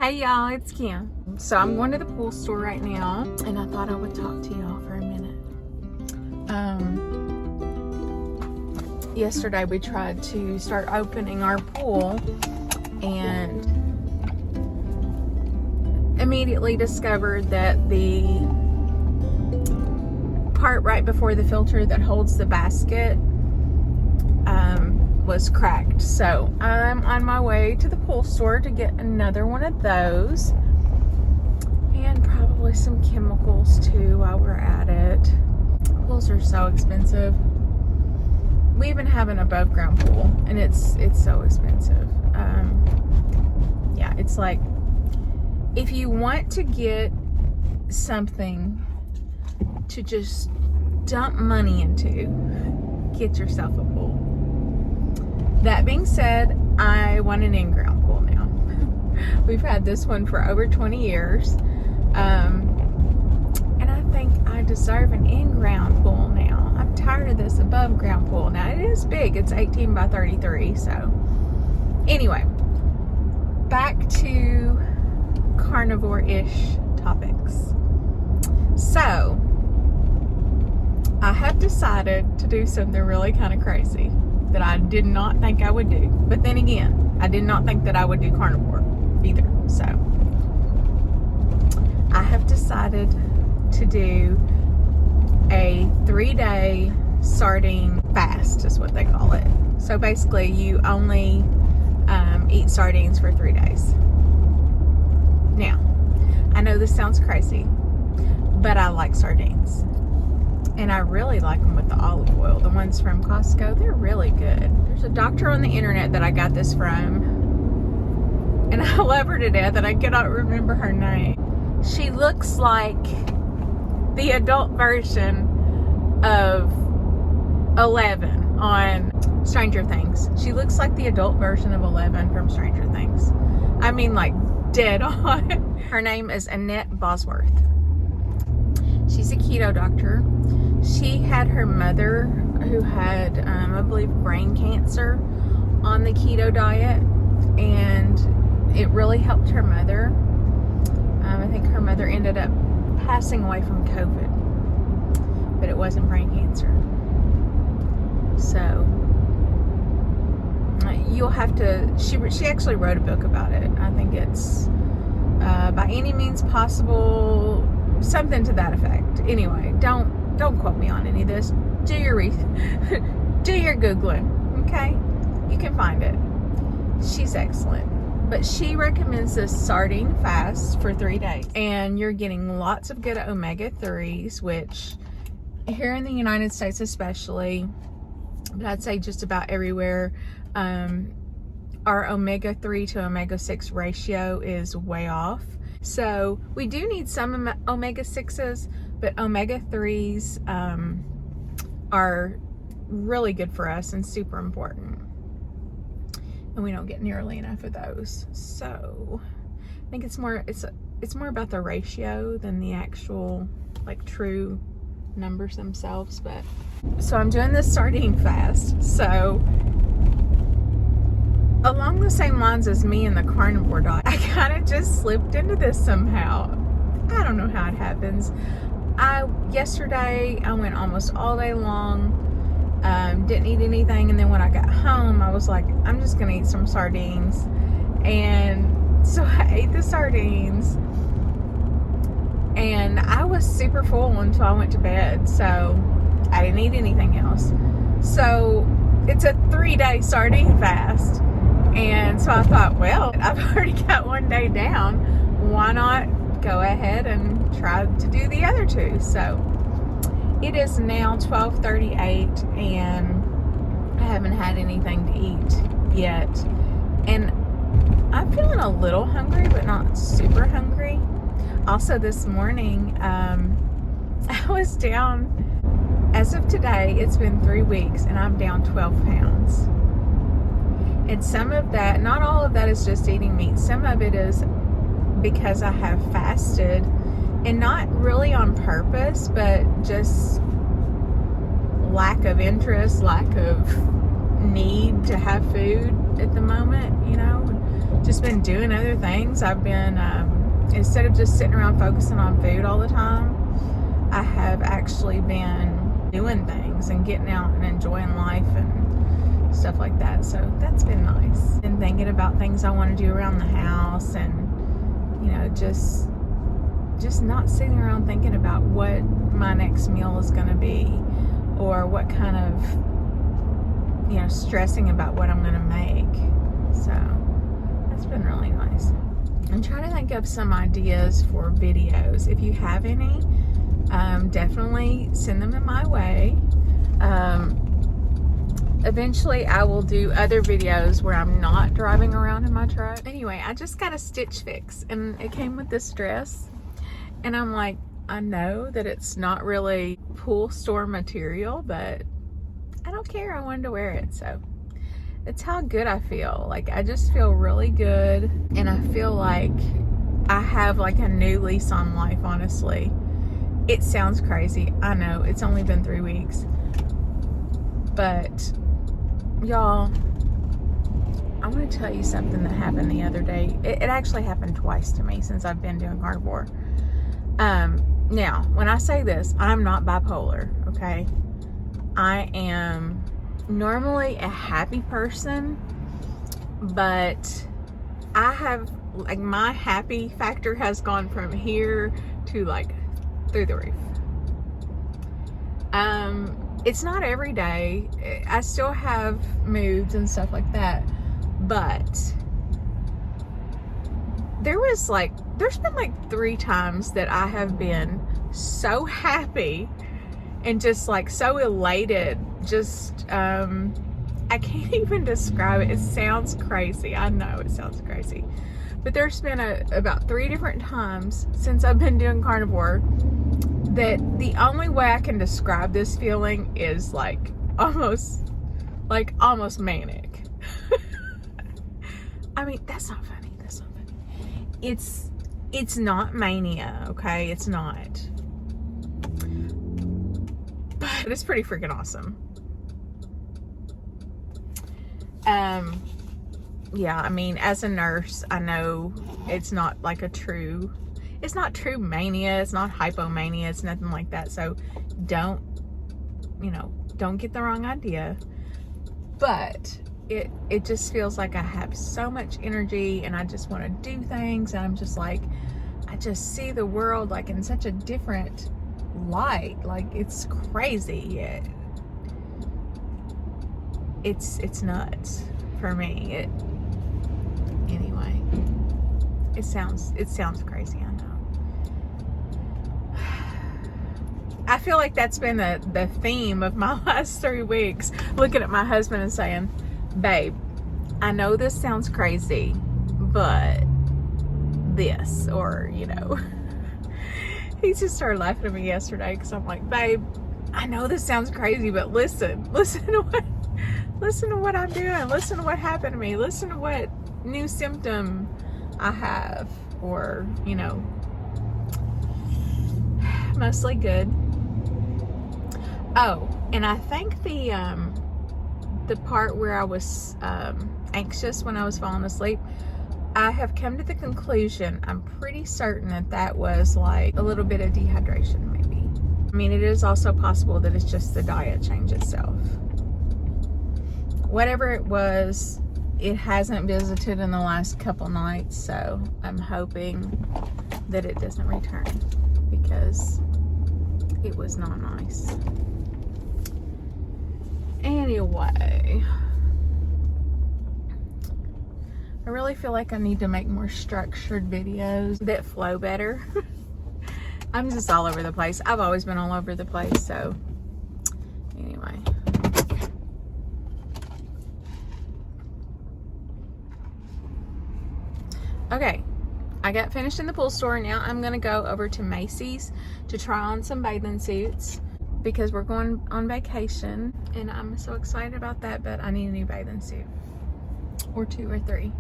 Hey y'all, it's Kim. So I'm going to the pool store right now, and I thought I would talk to y'all for a minute. Yesterday we tried to start opening our pool and immediately discovered that the part right before the filter that holds the basket was cracked. So I'm on my way to the pool store to get another one of those and probably some chemicals too while we're at it. Pools are so expensive. We even have an above ground pool and it's so expensive. Yeah, it's like if you want to get something to just dump money into, get yourself a pool. That being said, I want an in-ground pool now. We've had this one for over 20 years. And I think I deserve an in-ground pool now. I'm tired of this above ground pool. Now, it is big. It's 18 by 33. So, anyway, back to carnivore-ish topics. So, I have decided to do something really kind of crazy that I did not think I would do. But then again, I did not think that I would do carnivore either. So I have decided to do a 3-day sardine fast is what they call it. So basically you only eat sardines for 3 days. Now, I know this sounds crazy, but I like sardines. And I really like them with the olive oil. The ones from Costco, they're really good. There's a doctor on the internet that I got this from. And I love her to death, and I cannot remember her name. She looks like the adult version of 11 on Stranger Things. She looks like the adult version of 11 from Stranger Things. I mean, like, dead on. Her name is Annette Bosworth. She's a keto doctor. She had her mother, who had, I believe, brain cancer, on the keto diet, and it really helped her mother. I think her mother ended up passing away from COVID, but it wasn't brain cancer. So you'll have to. She actually wrote a book about it. I think it's By Any Means Possible, something to that effect. Anyway, don't quote me on any of this. Do your do your Googling, okay? You can find it. She's excellent. But she recommends this sardine fast for 3 days. And you're getting lots of good omega-3s, which here in the United States especially, but I'd say just about everywhere, our omega-3 to omega-6 ratio is way off. So we do need some omega-6s, but omega-3s are really good for us and super important. And we don't get nearly enough of those. So I think it's more about the ratio than the actual like true numbers themselves. But so I'm doing this sardine fast. So along the same lines as me and the carnivore diet, I kind of just slipped into this somehow. I don't know how it happens. Yesterday I went almost all day long, didn't eat anything, and then when I got home I was like, I'm just gonna eat some sardines. And so I ate the sardines and I was super full until I went to bed, so I didn't eat anything else. So it's a 3-day sardine fast. And so I thought, well, I've already got 1 day down. Why not go ahead and try to do the other 2? So it is now 12:38 and I haven't had anything to eat yet. And I'm feeling a little hungry, but not super hungry. Also this morning, I was down, as of today, it's been 3 weeks and I'm down 12 pounds. And some of that, not all of that is just eating meat. Some of it is because I have fasted, and not really on purpose, but just lack of interest, lack of need to have food at the moment, you know. just been doing other things. I've been, instead of just sitting around focusing on food all the time, I have actually been doing things and getting out and enjoying life and stuff like that. So that's been nice. And thinking about things I want to do around the house, and, you know, just not sitting around thinking about what my next meal is going to be, or what kind of, you know, stressing about what I'm going to make. So that's been really nice. I'm trying to think of some ideas for videos. If you have any, definitely send them in my way. Eventually I will do other videos where I'm not driving around in my truck. Anyway, I just got a Stitch Fix, and it came with this dress, and I'm like, I know that it's not really pool store material, but I don't care. I wanted to wear it. So it's how good I feel. Like, I just feel really good, and I feel like I have like a new lease on life, honestly. It sounds crazy. I know it's only been 3 weeks, but y'all, I want to tell you something that happened the other day. It actually happened twice to me since I've been doing carnivore. Now, when I say this, I'm not bipolar, okay? I am normally a happy person, but I have, like, my happy factor has gone from here to, like, through the roof. It's not every day. I still have moods and stuff like that, but there's been like 3 times that I have been so happy and just like so elated. Just, I can't even describe it. It sounds crazy. I know it sounds crazy, but there's been about 3 different times since I've been doing carnivore that the only way I can describe this feeling is like almost manic. I mean, that's not funny. It's not mania, okay? It's not. But it's pretty freaking awesome. Yeah, I mean, as a nurse, I know it's not like it's not true mania, it's not hypomania, it's nothing like that. So don't get the wrong idea. But it just feels like I have so much energy, and I just want to do things, and I'm just like, I just see the world like in such a different light. Like, it's crazy. It's nuts for me. Anyway, it sounds crazy, I know. I feel like that's been the theme of my last 3 weeks, looking at my husband and saying, babe, I know this sounds crazy, but this, or, you know, he just started laughing at me yesterday because I'm like, babe, I know this sounds crazy, but listen to what I'm doing, listen to what happened to me, listen to what new symptom I have, or, you know, mostly good. Oh, and I think the part where I was anxious when I was falling asleep, I have come to the conclusion, I'm pretty certain that was like a little bit of dehydration, maybe. I mean, it is also possible that it's just the diet change itself. Whatever it was, it hasn't visited in the last couple nights, so I'm hoping that it doesn't return, because it was not nice. Anyway, I really feel like I need to make more structured videos that flow better. I'm just all over the place. I've always been all over the place, so anyway. Okay, I got finished in the pool store. Now I'm gonna go over to Macy's to try on some bathing suits, because we're going on vacation, and I'm so excited about that, but I need a new bathing suit, or 2 or 3.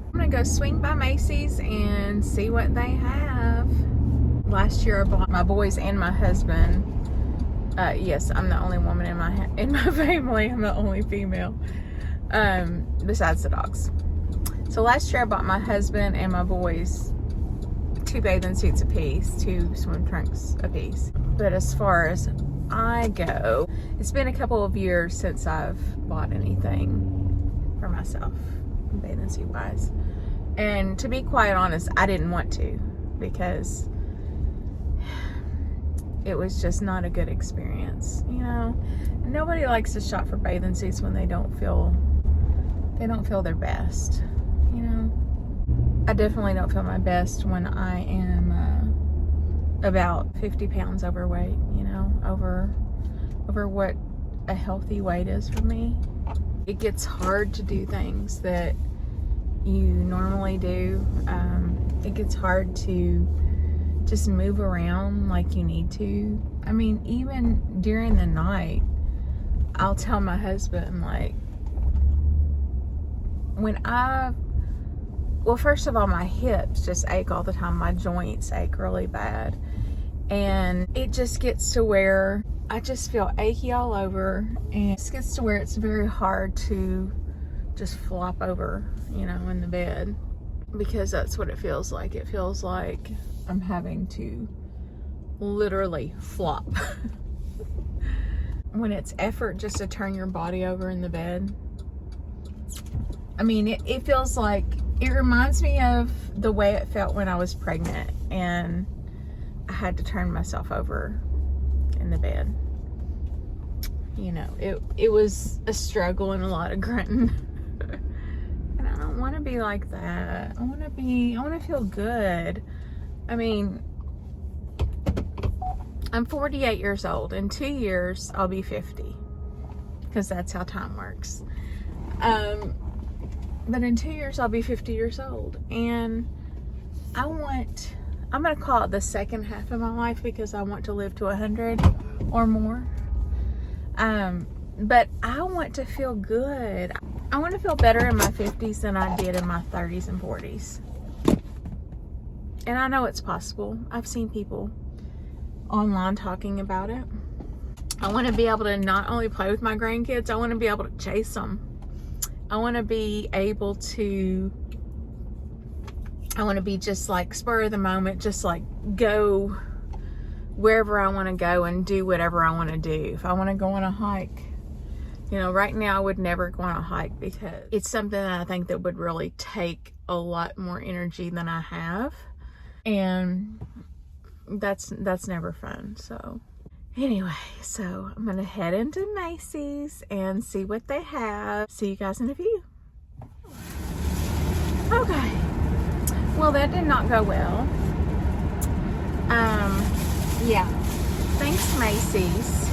I'm gonna go swing by Macy's and see what they have. Last year I bought my boys and my husband. Yes, I'm the only woman in my family. I'm the only female, besides the dogs. So last year I bought my husband and my boys 2 bathing suits apiece, 2 swim trunks apiece. But as far as I go, it's been a couple of years since I've bought anything for myself, bathing suit wise. And to be quite honest, I didn't want to, because it was just not a good experience, you know. Nobody likes to shop for bathing suits when they don't feel their best, you know. I definitely don't feel my best when I am about 50 pounds overweight, you know, over what a healthy weight is for me. It gets hard to do things that you normally do. It gets hard to just move around like you need to. I mean, even during the night, I'll tell my husband, like, well, first of all, my hips just ache all the time. My joints ache really bad. And it just gets to where I just feel achy all over. And it gets to where it's very hard to just flop over, you know, in the bed. Because that's what it feels like. It feels like I'm having to literally flop. When it's effort just to turn your body over in the bed. I mean, it feels like, it reminds me of the way it felt when I was pregnant and I had to turn myself over in the bed. You know, it was a struggle and a lot of grunting. And I don't want to be like that. I want to feel good. I mean, I'm 48 years old. In 2 years, I'll be 50. Because that's how time works. But in 2 years, I'll be 50 years old. And I'm going to call it the second half of my life, because I want to live to 100 or more. But I want to feel good. I want to feel better in my 50s than I did in my 30s and 40s. And I know it's possible. I've seen people online talking about it. I want to be able to not only play with my grandkids, I want to be able to chase them. I want to be able to, I want to be just like spur of the moment, just like go wherever I want to go and do whatever I want to do. If I want to go on a hike, you know, right now I would never go on a hike because it's something that I think that would really take a lot more energy than I have. And that's never fun. So anyway, so I'm gonna head into Macy's and see what they have. See you guys in a few. Okay, well, that did not go well. Yeah, thanks Macy's.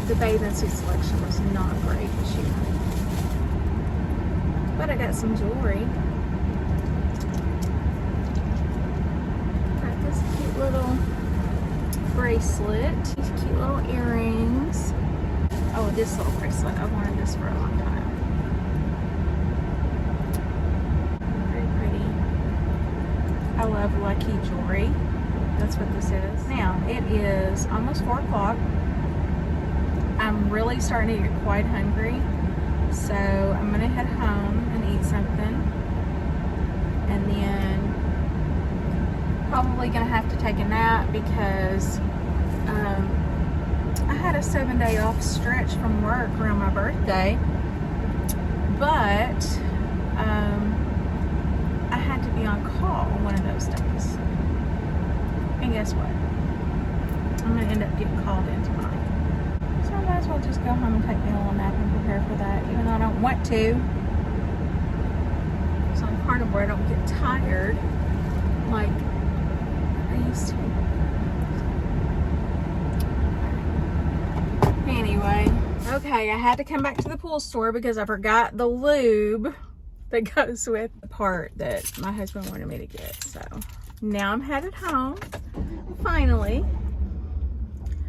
The bathing suit selection was not great this year, but I got some jewelry. Cute little bracelet, these cute little earrings. Oh, this little bracelet, I've wanted this for a long time. Very pretty. I love Lucky jewelry. That's what this is. Now, it is almost 4 o'clock. I'm really starting to get quite hungry, so I'm gonna head home and eat something, and then probably gonna have to take a nap because I had a 7-day off stretch from work around my birthday, but I had to be on call one of those days, and guess what? I'm gonna end up getting called in tonight, so I might as well just go home and take me a little nap and prepare for that, even though I don't want to. So on Carnivore, I don't get tired like I used to. Anyway, okay, I had to come back to the pool store because I forgot the lube that goes with the part that my husband wanted me to get. So now I'm headed home, finally.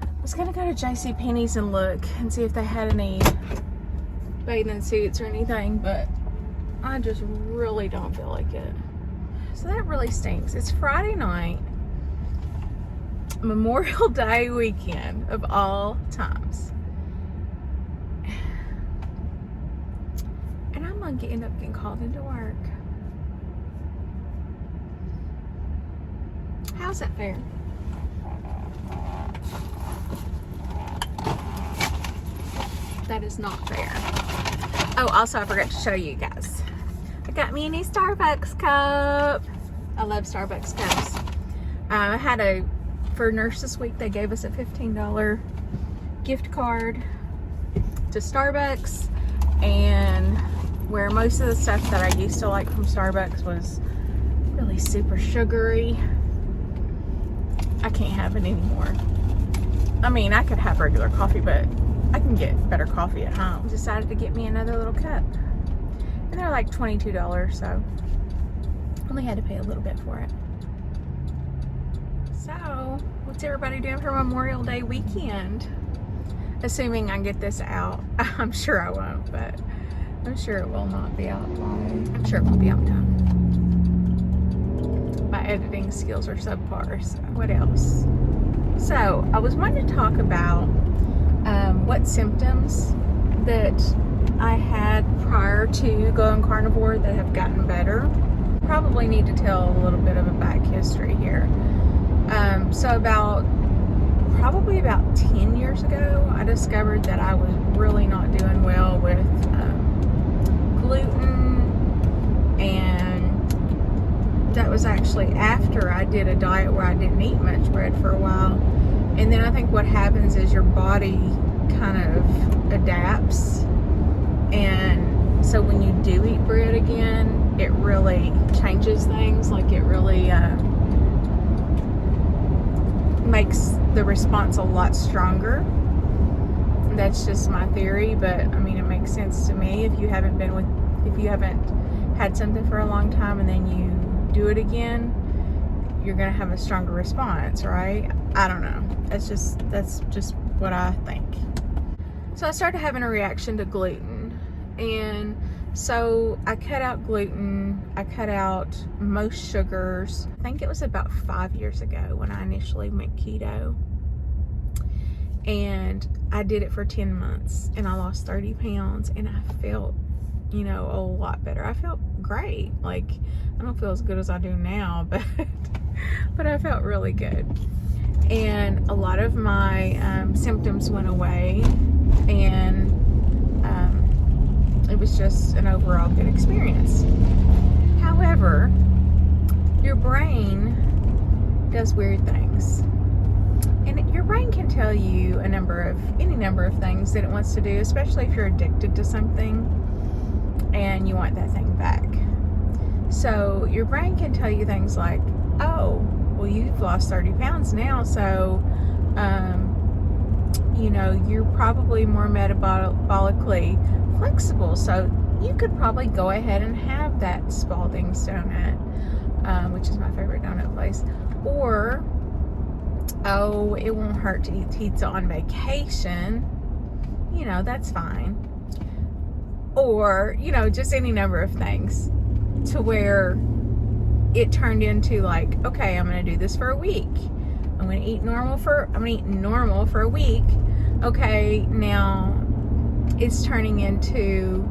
I was gonna go to JCPenney's and look and see if they had any bathing suits or anything, but I just really don't feel like it. So that really stinks. It's Friday night, Memorial Day weekend of all times. and end up getting called into work. How's that fair? That is not fair. Oh, also I forgot to show you guys. I got me a new Starbucks cup. I love Starbucks cups. I had for Nurses Week, they gave us a $15 gift card to Starbucks, and where most of the stuff that I used to like from Starbucks was really super sugary, I can't have it anymore. I mean, I could have regular coffee, but I can get better coffee at home. Decided to get me another little cup, and they're like $22, so only had to pay a little bit for it. So, what's everybody doing for Memorial Day weekend? Assuming I get this out. I'm sure I won't, but I'm sure it will not be out long. I'm sure it won't be out time. My editing skills are subpar, so what else? So, I was wanting to talk about what symptoms that I had prior to going carnivore that have gotten better. Probably need to tell a little bit of a back history here. So probably about 10 years ago, I discovered that I was really not doing well with gluten, and that was actually after I did a diet where I didn't eat much bread for a while. And then I think what happens is your body kind of adapts, and so when you do eat bread again, it really changes things. Like, it really makes the response a lot stronger. That's just my theory, but I mean, it makes sense to me. If you haven't had something for a long time and then you do it again, you're gonna have a stronger response, right? I don't know. That's just what I think. So I started having a reaction to gluten, and so I cut out gluten, I cut out most sugars. I think it was about 5 years ago when I initially went keto. And I did it for 10 months, and I lost 30 pounds, and I felt, a lot better. I felt great. Like, I don't feel as good as I do now, but I felt really good. And a lot of my symptoms went away, and it was just an overall good experience. However, your brain does weird things. And your brain can tell you any number of things that it wants to do, especially if you're addicted to something and you want that thing back. So your brain can tell you things like, oh, well, you've lost 30 pounds now, so you're probably more metabolically flexible, so you could probably go ahead and have that Spalding's donut, which is my favorite donut place. Or, oh, it won't hurt to eat pizza on vacation. That's fine. Or, just any number of things, to where it turned into like, okay, I'm going to do this for a week. I'm going to eat normal for a week. Okay, now it's turning into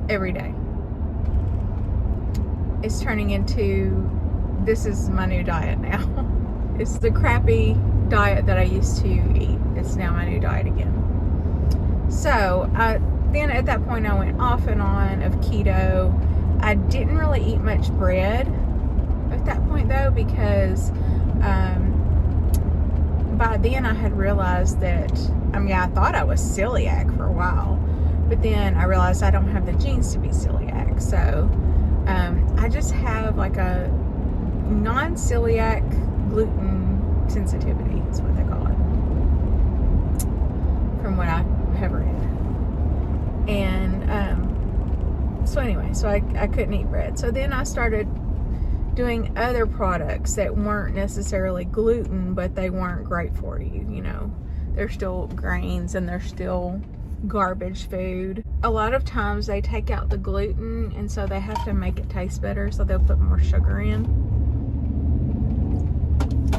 every day. It's turning into, this is my new diet now. It's the crappy diet that I used to eat. It's now my new diet again. So then at that point I went off and on of keto. I didn't really eat much bread at that point though, because by then I had realized that, I thought I was celiac for a while, but then I realized I don't have the genes to be celiac. So I just have like a non-celiac gluten sensitivity, is what they call it, from what I have read. And so anyway, so I couldn't eat bread. So then I started doing other products that weren't necessarily gluten, but they weren't great for you. They're still grains and they're still garbage food. A lot of times they take out the gluten, and so they have to make it taste better, so they'll put more sugar in,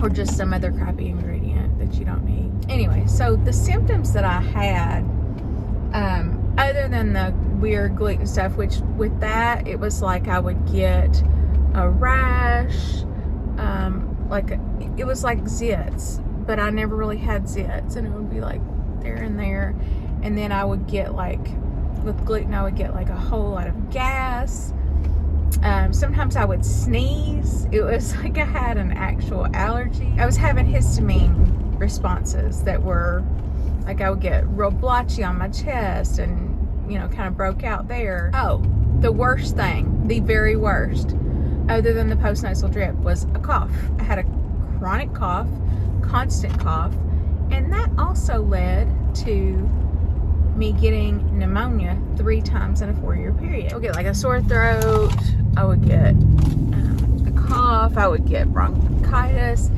or just some other crappy ingredient that you don't need. Anyway, so the symptoms that I had, other than the weird gluten stuff, which with that, it was like I would get a rash, it was like zits, but I never really had zits, and it would be like there and there. And then I would get like, with gluten, I would get like a whole lot of gas. Sometimes I would sneeze. It was like I had an actual allergy. I was having histamine responses that were like, I would get real blotchy on my chest and, kind of broke out there. Oh, the worst thing, the very worst, other than the postnasal drip, was a cough. I had a chronic cough, constant cough, and that also led to me getting pneumonia 3 times in a 4-year period. I would get like a sore throat, I would get a cough, I would get bronchitis,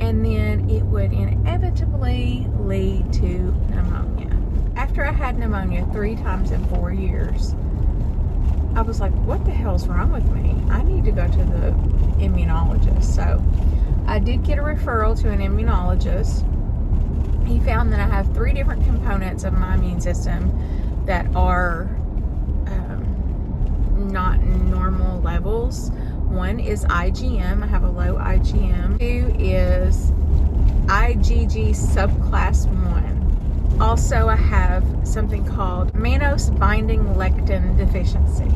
and then it would inevitably lead to pneumonia. After I had pneumonia 3 times in 4 years, I was like, what the hell's wrong with me? I need to go to the immunologist. So I did get a referral to an immunologist. He found that I have 3 different components of my immune system that are not normal levels. One is IgM. I have a low IgM. 2 is IgG subclass 1. Also, I have something called mannose binding lectin deficiency.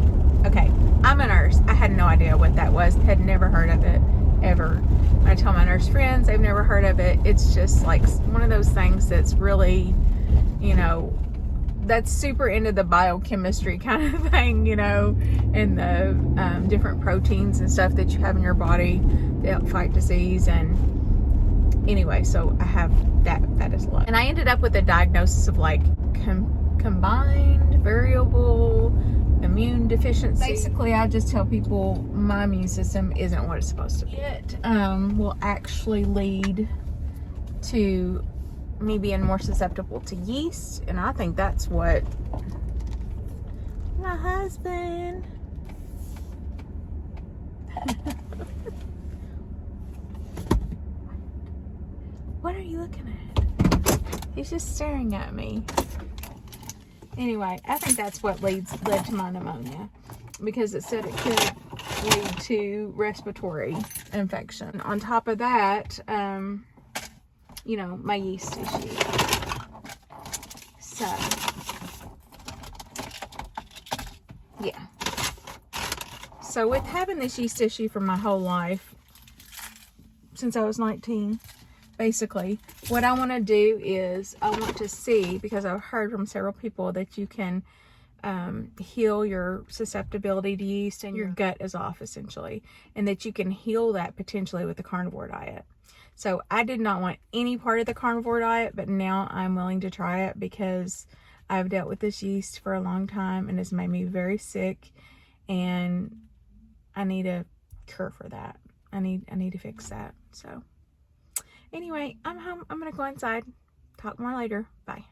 Okay, I'm a nurse. I had no idea what that was. Had never heard of it, ever. When I tell my nurse friends, they've never heard of it. It's just like one of those things that's really, that's super into the biochemistry kind of thing, and the different proteins and stuff that you have in your body to help fight disease. And anyway, so I have that is low. And I ended up with a diagnosis of like combined variable immune deficiency. Basically, I just tell people my immune system isn't what it's supposed to be. It will actually lead to me being more susceptible to yeast, and I think that's what my husband what are you looking at? He's just staring at me. Anyway, I think that's what led to my pneumonia, because it said it could lead to respiratory infection. On top of that, my yeast issue. So, yeah. So with having this yeast issue for my whole life, since I was 19, basically, what I want to do is I want to see, because I've heard from several people that you can heal your susceptibility to yeast and your gut is off, essentially, and that you can heal that potentially with the carnivore diet. So I did not want any part of the carnivore diet, but now I'm willing to try it because I've dealt with this yeast for a long time and it's made me very sick, and I need a cure for that. I need to fix that. So anyway, I'm home. I'm gonna go inside. Talk more later. Bye.